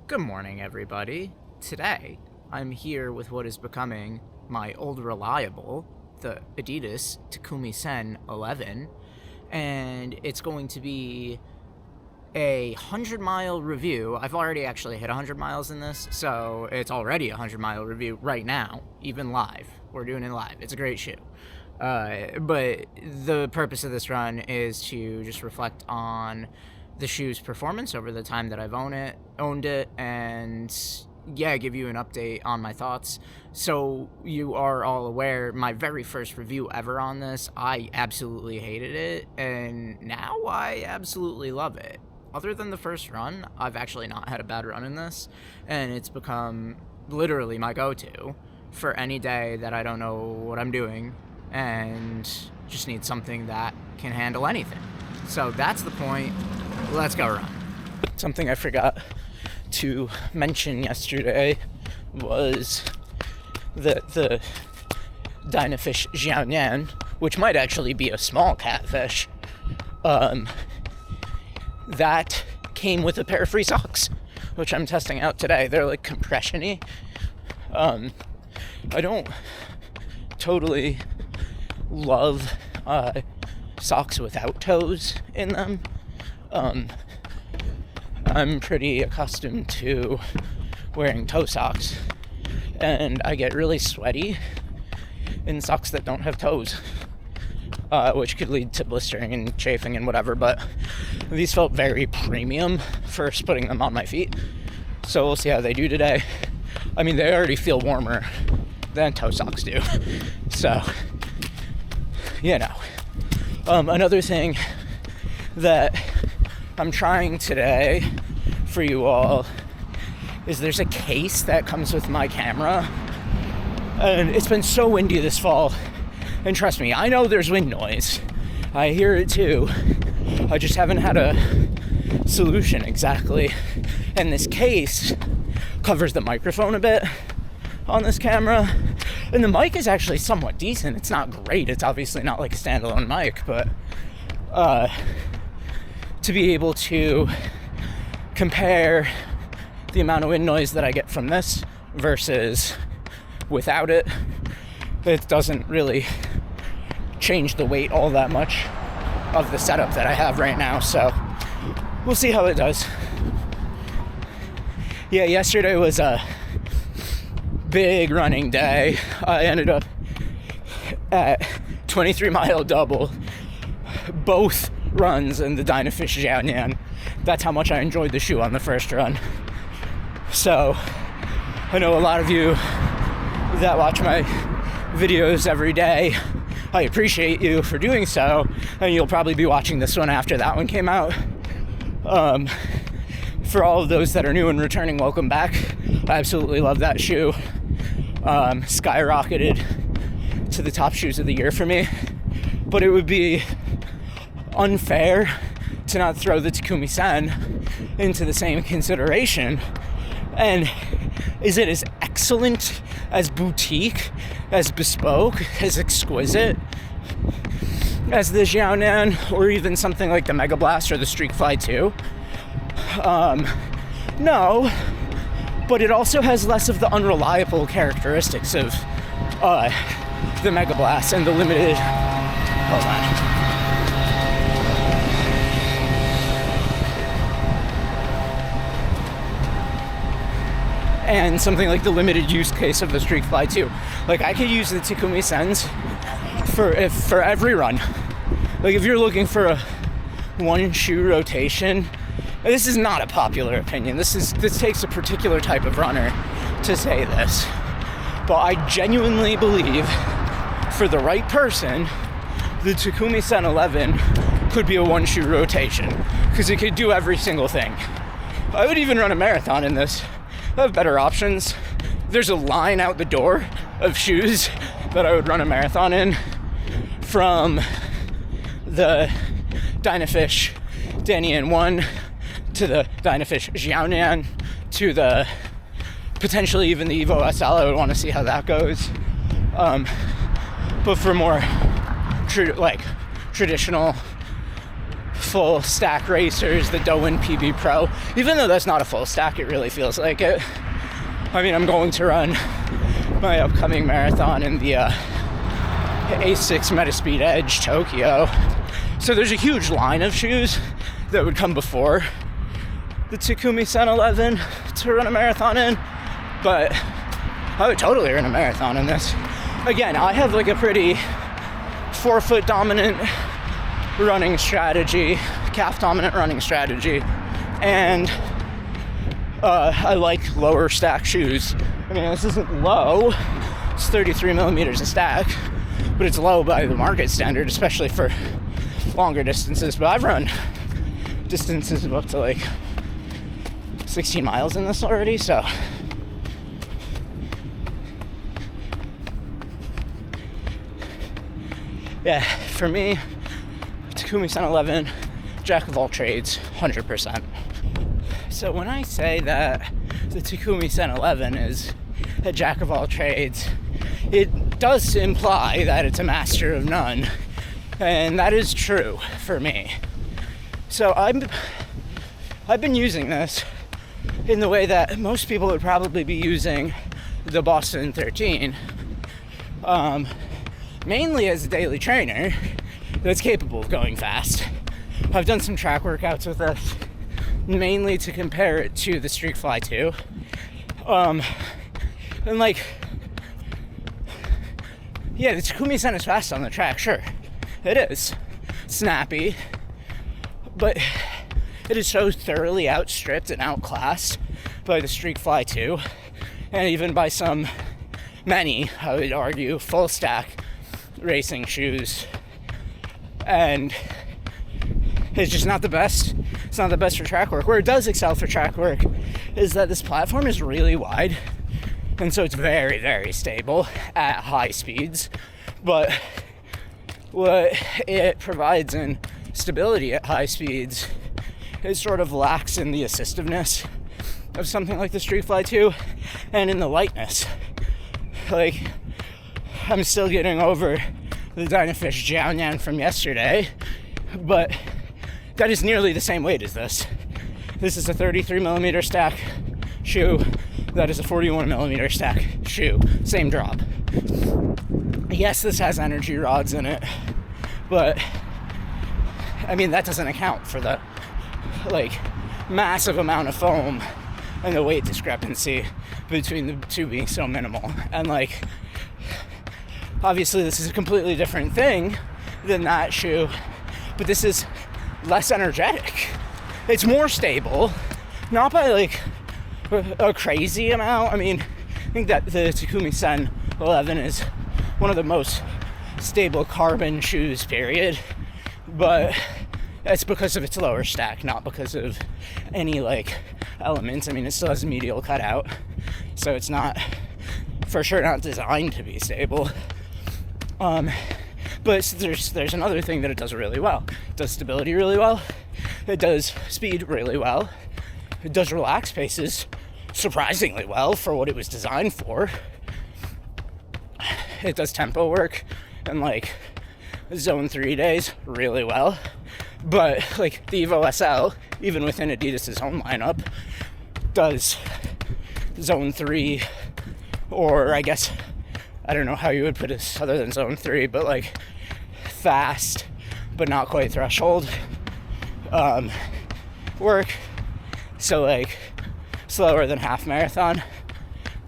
Good morning, everybody. Today, I'm here with what is becoming my old reliable, the Adidas Takumi Sen 11, and it's going to be a 100-mile review. I've already actually hit 100 miles in this, so it's already a 100-mile review right now, even live. We're doing it live. It's a great shoe. But the purpose of this run is to just reflect on the shoe's performance over the time that I've owned it, and give you an update on my thoughts. So you are all aware, my very first review ever on this, I absolutely hated it, and now I absolutely love it. Other than the first run, I've actually not had a bad run in this, and it's become literally my go-to for any day that I don't know what I'm doing and just need something that can handle anything. So that's the point. Let's go run. Something I forgot to mention yesterday was that the Dynafish Xiaonan, which might actually be a small catfish, that came with a pair of free socks, which I'm testing out today. They're like compression-y. I don't totally love socks without toes in them. I'm pretty accustomed to wearing toe socks, and I get really sweaty in socks that don't have toes, which could lead to blistering and chafing and whatever, but these felt very premium first putting them on my feet, so we'll see how they do today. I mean, they already feel warmer than toe socks do, so, another thing that I'm trying today for you all is there's a case that comes with my camera, and it's been so windy this fall, and trust me, I know there's wind noise. I hear it too. I just haven't had a solution exactly. And this case covers the microphone a bit on this camera, and the mic is actually somewhat decent. It's not great. It's obviously not like a standalone mic, but to be able to compare the amount of wind noise that I get from this versus without it, it doesn't really change the weight all that much of the setup that I have right now, so we'll see how it does. Yesterday was a big running day. I ended up at 23-mile double, both runs in the Dynafish Xiaonan. That's how much I enjoyed the shoe on the first run. So I know a lot of you that watch my videos every day, I appreciate you for doing so, and you'll probably be watching this one after that one came out. For all of those that are new and returning, welcome back. I absolutely love that shoe. Skyrocketed to the top shoes of the year for me, but it would be unfair to not throw the Takumi Sen into the same consideration. And is it as excellent, as boutique, as bespoke, as exquisite as the Xiaonan, or even something like the Mega Blast or the Streak Fly 2? No, but it also has less of the unreliable characteristics of the Mega Blast and the limited... Hold on. And something like the limited use case of the Streak Fly 2. Like, I could use the Takumi Sens for every run. Like, if you're looking for a one shoe rotation, this is not a popular opinion. This takes a particular type of runner to say this. But I genuinely believe, for the right person, the Takumi Sen 11 could be a one shoe rotation, because it could do every single thing. I would even run a marathon in this. I have better options. There's a line out the door of shoes that I would run a marathon in, from the Dynafish Danian 1 to the Dynafish Xiaonan to the potentially even the Evo SL. I would want to see how that goes. But for more traditional full stack racers, the Doan PB Pro. Even though that's not a full stack, it really feels like it. I mean, I'm going to run my upcoming marathon in the A6 Metaspeed Edge Tokyo. So there's a huge line of shoes that would come before the Takumi Sen 11 to run a marathon in, but I would totally run a marathon in this. Again, I have like a pretty forefoot dominant running strategy, calf dominant running strategy, and I like lower stack shoes. I mean, this isn't low, it's 33 millimeters a stack, but it's low by the market standard, especially for longer distances. But I've run distances of up to like 16 miles in this already, so yeah, for me, Takumi Sen 11, jack of all trades, 100%. So when I say that the Takumi Sen 11 is a jack of all trades, it does imply that it's a master of none, and that is true for me. So I've been using this in the way that most people would probably be using the Boston 13, mainly as a daily trainer that's capable of going fast. I've done some track workouts with this, mainly to compare it to the Streakfly 2. And like, yeah, the Takumi Sen is fast on the track, sure. It is. Snappy. But it is so thoroughly outstripped and outclassed by the Streakfly 2, and even by many, I would argue, full stack racing shoes. And it's just not the best. It's not the best for track work. Where it does excel for track work is that this platform is really wide, and so it's very, very stable at high speeds. But what it provides in stability at high speeds, it sort of lacks in the assistiveness of something like the Streakfly 2, and in the lightness. Like, I'm still getting over the Dynafish Jiaoyan from yesterday, but that is nearly the same weight as this. This is a 33 millimeter stack shoe. That is a 41 millimeter stack shoe. Same drop. Yes, this has energy rods in it, but I mean, that doesn't account for the like massive amount of foam and the weight discrepancy between the two being so minimal. And like, obviously this is a completely different thing than that shoe, but this is less energetic. It's more stable, not by like a crazy amount. I mean, I think that the Takumi Sen 11 is one of the most stable carbon shoes, period. But it's because of its lower stack, not because of any like elements. I mean, it still has a medial cutout, so it's not, for sure, not designed to be stable. But there's another thing that it does really well. It does stability really well. It does speed really well. It does relaxed paces surprisingly well for what it was designed for. It does tempo work and like zone 3 days really well. But like the Evo SL, even within Adidas' own lineup, does zone 3, or I guess, I don't know how you would put this other than zone 3, but like fast but not quite threshold work. So like slower than half marathon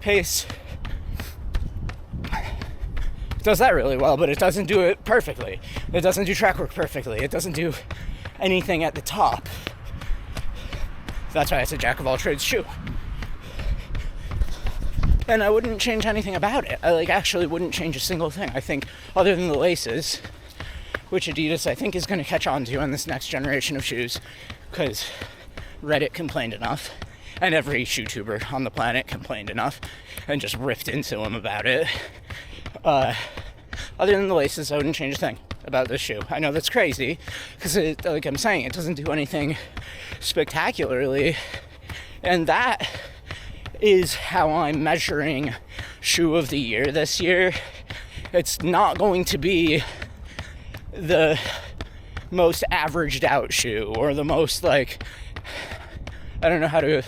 pace. It does that really well, but it doesn't do it perfectly. It doesn't do track work perfectly. It doesn't do anything at the top. That's why it's a jack of all trades shoe. And I wouldn't change anything about it. I actually wouldn't change a single thing. I think, other than the laces, which Adidas I think is going to catch on to in this next generation of shoes, because Reddit complained enough, and every shoe tuber on the planet complained enough, and just ripped into them about it. Other than the laces, I wouldn't change a thing about this shoe. I know that's crazy, because like I'm saying, it doesn't do anything spectacularly, and that is how I'm measuring shoe of the year this year. It's not going to be the most averaged out shoe, or the most, like, I don't know how to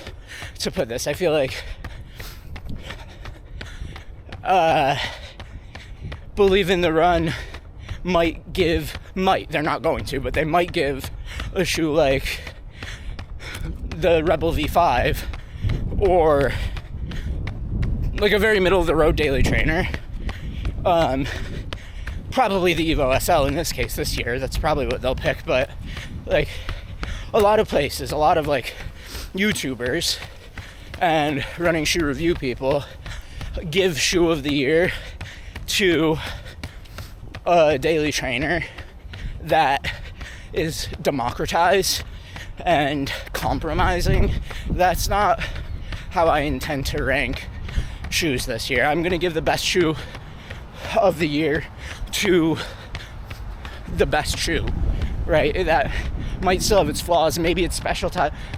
put this. I feel like Believe in the Run they're not going to, but they might give a shoe like the Rebel V5 or like a very middle of the road daily trainer. Probably the Evo SL in this case this year. That's probably what they'll pick. But like a lot of places, a lot of like YouTubers and running shoe review people give shoe of the year to a daily trainer that is democratized and compromising. That's not how I intend to rank shoes this year. I'm going to give the best shoe of the year to the best shoe, right? That might still have its flaws. Maybe it's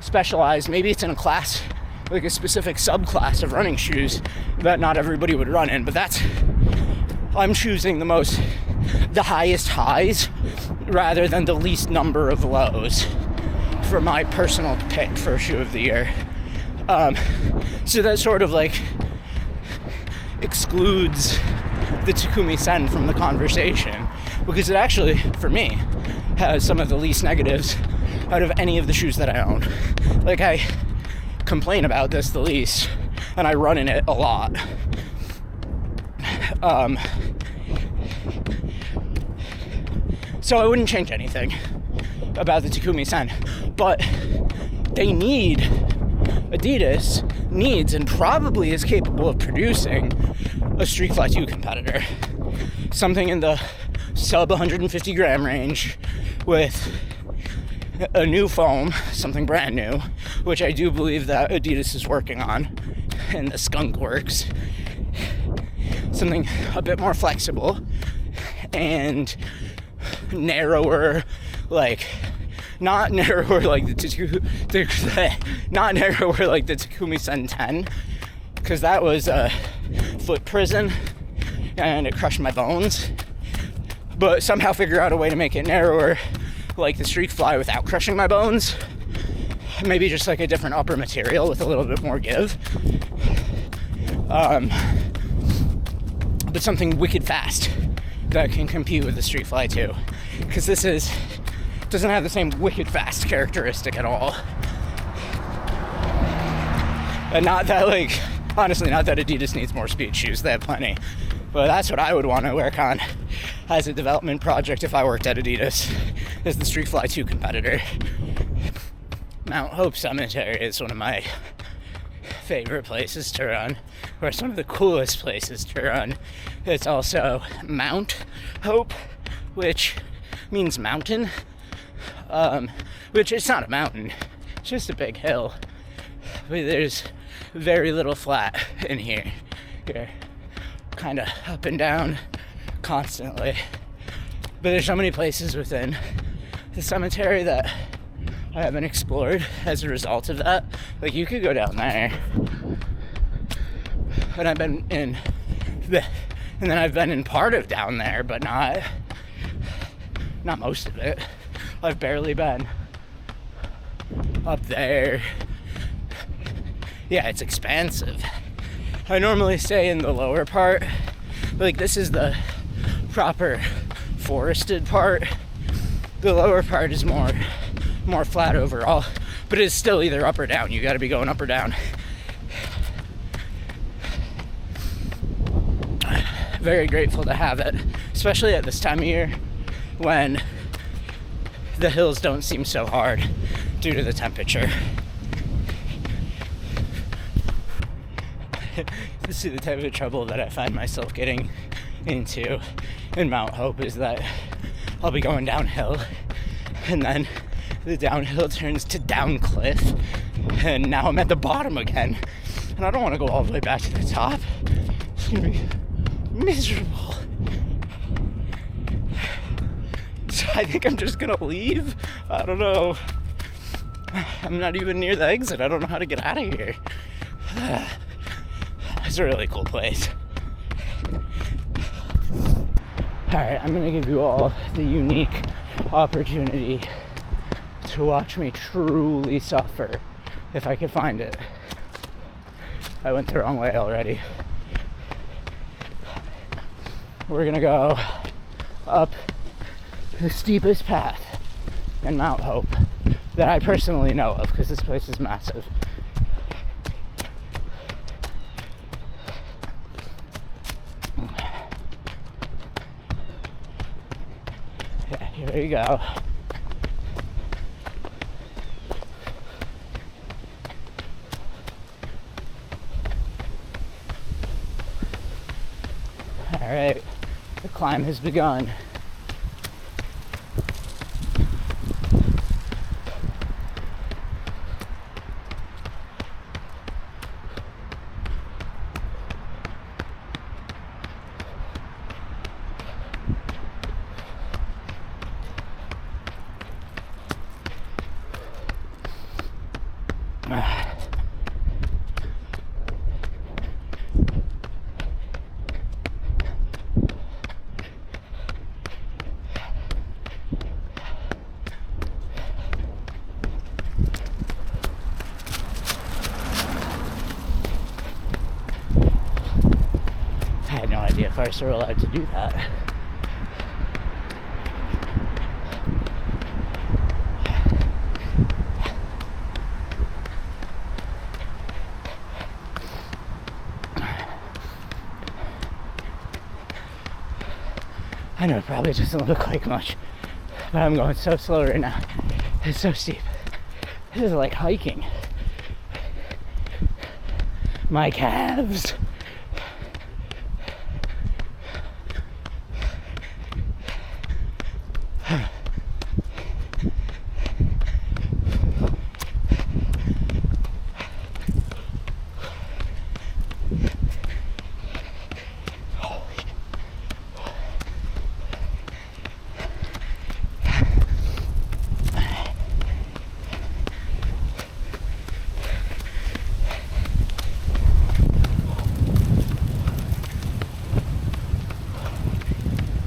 specialized. Maybe it's in a class, like a specific subclass of running shoes that not everybody would run in. But I'm choosing the highest highs rather than the least number of lows for my personal pick for shoe of the year. So that sort of like excludes the Takumi Sen from the conversation, because it actually, for me, has some of the least negatives out of any of the shoes that I own. Like, I complain about this the least, and I run in it a lot. So I wouldn't change anything about the Takumi Sen, but Adidas needs and probably is capable of producing a Streetfly 2 competitor. Something in the sub 150 gram range with a new foam, something brand new, which I do believe that Adidas is working on in the Skunk Works. Something a bit more flexible and narrower, like not narrower like the Takumi Sen 10, because that was a foot prison and it crushed my bones. But somehow figure out a way to make it narrower like the Streetfly without crushing my bones. Maybe just like a different upper material with a little bit more give. But something wicked fast that can compete with the Streetfly 2. Because this doesn't have the same wicked fast characteristic at all. And not that, like, honestly, not that Adidas needs more speed shoes. They have plenty. But that's what I would want to work on as a development project if I worked at Adidas, is the Streetfly 2 competitor. Mount Hope Cemetery is one of my favorite places to run, or it's one of the coolest places to run. It's also Mount Hope, which means mountain, which it's not a mountain, it's just a big hill. But there's very little flat in here. You're kind of up and down constantly. But there's so many places within the cemetery that I haven't explored as a result of that. Like, you could go down there. And I've been in and then I've been in part of down there, but not most of it. I've barely been up there. Yeah, it's expansive. I normally stay in the lower part. Like, this is the proper forested part. The lower part is more flat overall, but it's still either up or down. You got to be going up or down. Very grateful to have it, especially at this time of year when the hills don't seem so hard due to the temperature. This is the type of trouble that I find myself getting into in Mount Hope, is that I'll be going downhill and then the downhill turns to down cliff, and now I'm at the bottom again, and I don't want to go all the way back to the top. It's gonna be miserable. So I think I'm just gonna leave. I don't know. I'm not even near the exit. I don't know how to get out of here. It's a really cool place. Alright, I'm gonna give you all the unique opportunity to watch me truly suffer if I could find it. I went the wrong way already. We're gonna go up the steepest path in Mount Hope that I personally know of, because this place is massive. Yeah, here you go. All right, the climb has begun. I had no idea first we were allowed to do that. I know it probably doesn't look like much, but I'm going so slow right now. It's so steep. This is like hiking. My calves.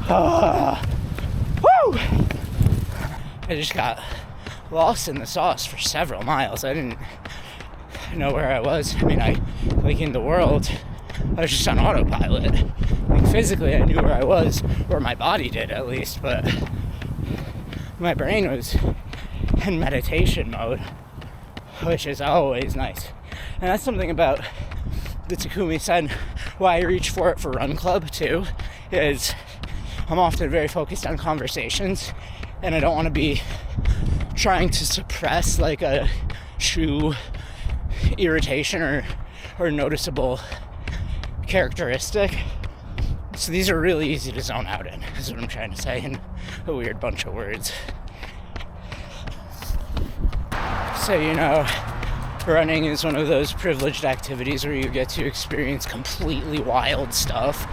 Woo! I just got lost in the sauce for several miles. I didn't know where I was. I mean, like in the world, I was just on autopilot. Like physically, I knew where I was, or my body did at least, but my brain was in meditation mode, which is always nice. And that's something about the Takumi Sen, why I reach for it for Run Club too, is I'm often very focused on conversations, and I don't want to be trying to suppress like a shoe irritation or noticeable characteristic. So these are really easy to zone out in, is what I'm trying to say in a weird bunch of words. So, you know, running is one of those privileged activities where you get to experience completely wild stuff.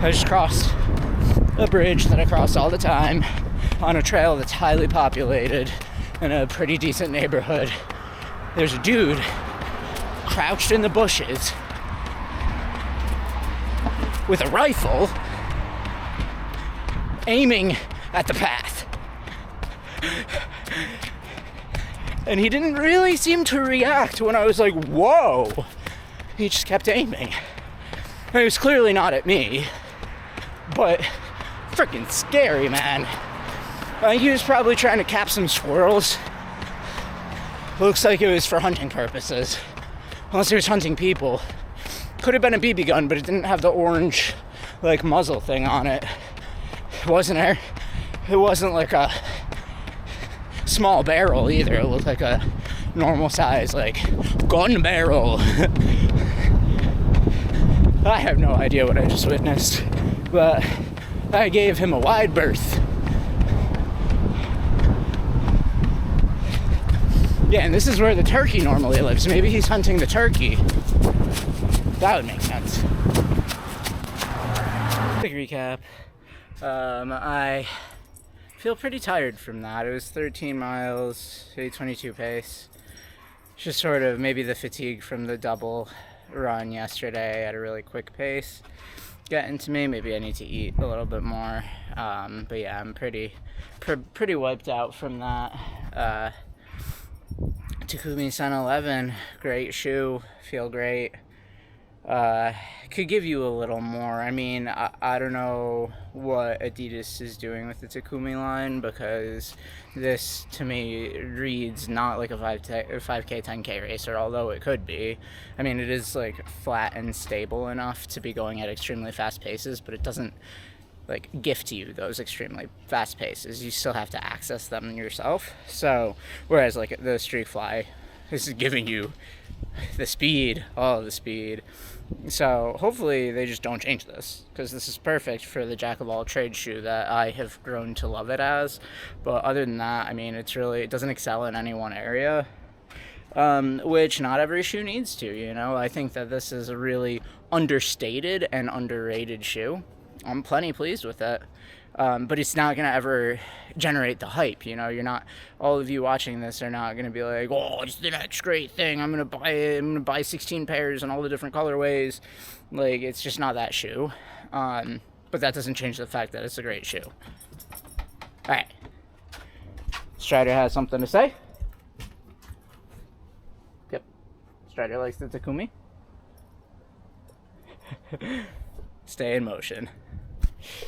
I just crossed a bridge that I cross all the time on a trail that's highly populated in a pretty decent neighborhood. There's a dude crouched in the bushes with a rifle aiming at the path. And he didn't really seem to react when I was like, whoa. He just kept aiming. And it was clearly not at me, but freaking scary, man. He was probably trying to cap some squirrels. Looks like it was for hunting purposes. Unless he was hunting people. Could have been a BB gun, but it didn't have the orange, like, muzzle thing on it. It wasn't like a small barrel either. It looked like a normal size, like, gun barrel. I have no idea what I just witnessed, but I gave him a wide berth. Yeah, and this is where the turkey normally lives. Maybe he's hunting the turkey. That would make sense. Quick recap. I feel pretty tired from that. It was 13 miles, 8:22 pace. Just sort of maybe the fatigue from the double run yesterday at a really quick pace. getting to me. Maybe I need to eat a little bit more. But yeah, I'm pretty wiped out from that. Takumi Sen 11, great shoe, feel great. Could give you a little more. I mean, I don't know what Adidas is doing with the Takumi line, because this to me reads not like a 5K 10K racer, although it could be. I mean, it is like flat and stable enough to be going at extremely fast paces, but it doesn't like gift you those extremely fast paces. You still have to access them yourself. So whereas like the Streak Fly is giving you the speed, all the speed. So hopefully they just don't change this, because this is perfect for the jack of all trades shoe that I have grown to love it as. But other than that, I mean, it doesn't excel in any one area, which not every shoe needs to, you know. I think that this is a really understated and underrated shoe. I'm plenty pleased with it. But it's not going to ever generate the hype, you know. You're not, all of you watching this are not going to be like, oh, it's the next great thing, I'm going to buy it, I'm going to buy 16 pairs and all the different colorways. Like, it's just not that shoe. But that doesn't change the fact that it's a great shoe. Alright. Strider has something to say. Yep. Strider likes the Takumi. Stay in motion.